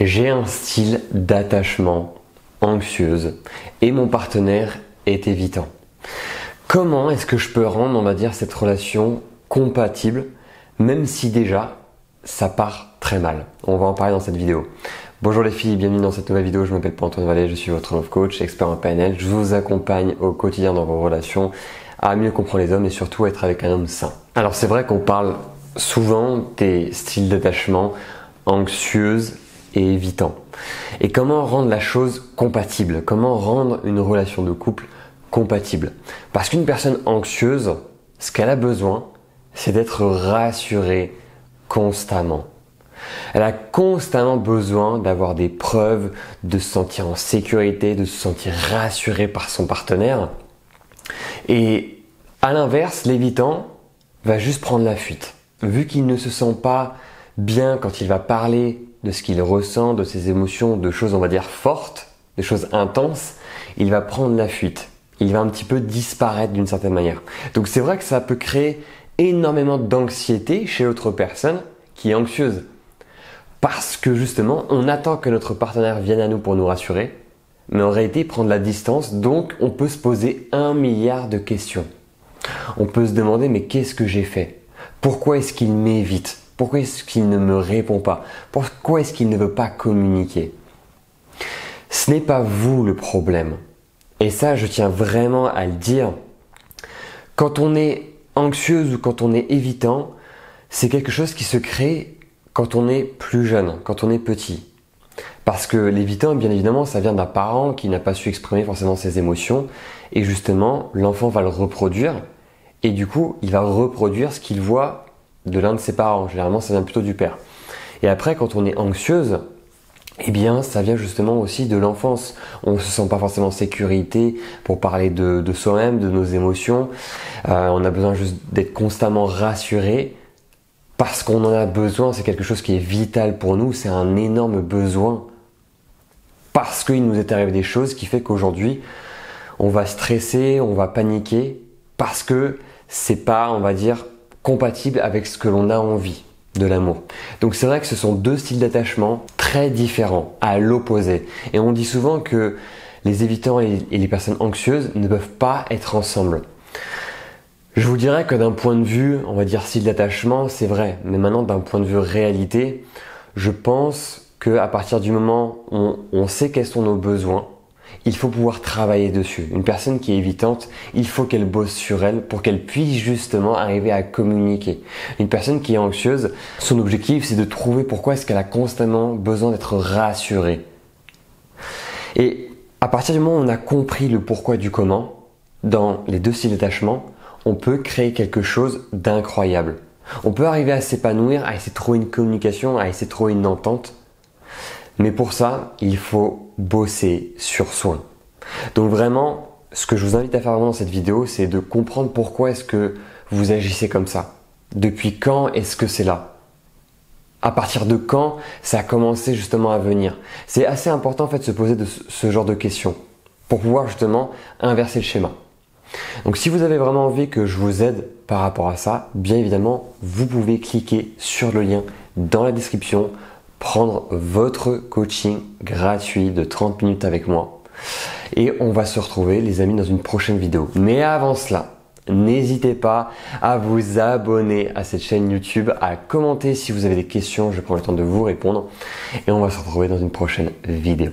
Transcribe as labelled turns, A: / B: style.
A: J'ai un style d'attachement anxieuse et mon partenaire est évitant. Comment est-ce que je peux rendre, on va dire, cette relation compatible, même si déjà ça part très mal? On va en parler dans cette vidéo. Bonjour les filles, bienvenue dans cette nouvelle vidéo. Je m'appelle Antoine Vallée, je suis votre love coach, expert en PNL. Je vous accompagne au quotidien dans vos relations à mieux comprendre les hommes et surtout à être avec un homme sain. Alors c'est vrai qu'on parle souvent des styles d'attachement anxieuse et évitant. Et comment rendre la chose compatible? Comment rendre une relation de couple compatible? Parce qu'une personne anxieuse, ce qu'elle a besoin, c'est d'être rassurée constamment. Elle a constamment besoin d'avoir des preuves, de se sentir en sécurité, de se sentir rassurée par son partenaire. Et à l'inverse, l'évitant va juste prendre la fuite. Vu qu'il ne se sent pas bien quand il va parler de ce qu'il ressent, de ses émotions, de choses on va dire fortes, des choses intenses, il va prendre la fuite. Il va un petit peu disparaître d'une certaine manière. Donc c'est vrai que ça peut créer énormément d'anxiété chez l'autre personne qui est anxieuse. Parce que justement, on attend que notre partenaire vienne à nous pour nous rassurer, mais en réalité, il prend de la distance, donc on peut se poser 1 milliard de questions. On peut se demander, mais qu'est-ce que j'ai fait? Pourquoi est-ce qu'il m'évite? Pourquoi est-ce qu'il ne me répond pas? Pourquoi est-ce qu'il ne veut pas communiquer? Ce n'est pas vous le problème. Et ça, je tiens vraiment à le dire. Quand on est anxieuse ou quand on est évitant, c'est quelque chose qui se crée quand on est plus jeune, quand on est petit. Parce que l'évitant, bien évidemment, ça vient d'un parent qui n'a pas su exprimer forcément ses émotions. Et justement, l'enfant va le reproduire. Et du coup, il va reproduire ce qu'il voit de l'un de ses parents. Généralement, ça vient plutôt du père. Et après, quand on est anxieuse, eh bien, ça vient justement aussi de l'enfance. On ne se sent pas forcément en sécurité pour parler de soi-même, de nos émotions. On a besoin juste d'être constamment rassuré parce qu'on en a besoin. C'est quelque chose qui est vital pour nous. C'est un énorme besoin. Parce qu'il nous est arrivé des choses qui fait qu'aujourd'hui, on va stresser, on va paniquer parce que c'est pas, on va dire, compatible avec ce que l'on a envie de l'amour. Donc c'est vrai que ce sont deux styles d'attachement très différents, à l'opposé. Et on dit souvent que les évitants et les personnes anxieuses ne peuvent pas être ensemble. Je vous dirais que d'un point de vue, on va dire style d'attachement, c'est vrai. Mais maintenant, d'un point de vue réalité, je pense qu'à partir du moment où on sait quels sont nos besoins, il faut pouvoir travailler dessus. Une personne qui est évitante, il faut qu'elle bosse sur elle pour qu'elle puisse justement arriver à communiquer. Une personne qui est anxieuse, son objectif c'est de trouver pourquoi est-ce qu'elle a constamment besoin d'être rassurée. Et à partir du moment où on a compris le pourquoi du comment, dans les deux styles d'attachement, on peut créer quelque chose d'incroyable. On peut arriver à s'épanouir, à essayer de trouver une communication, à essayer de trouver une entente. Mais pour ça, il faut bosser sur soi. Donc vraiment, ce que je vous invite à faire vraiment dans cette vidéo, c'est de comprendre pourquoi est-ce que vous agissez comme ça. Depuis quand est-ce que c'est là? À partir de quand ça a commencé justement à venir? C'est assez important en fait de se poser ce genre de questions pour pouvoir justement inverser le schéma. Donc si vous avez vraiment envie que je vous aide par rapport à ça, bien évidemment, vous pouvez cliquer sur le lien dans la description, prendre votre coaching gratuit de 30 minutes avec moi et on va se retrouver les amis dans une prochaine vidéo. Mais avant cela, n'hésitez pas à vous abonner à cette chaîne YouTube, à commenter si vous avez des questions, je prends le temps de vous répondre et on va se retrouver dans une prochaine vidéo.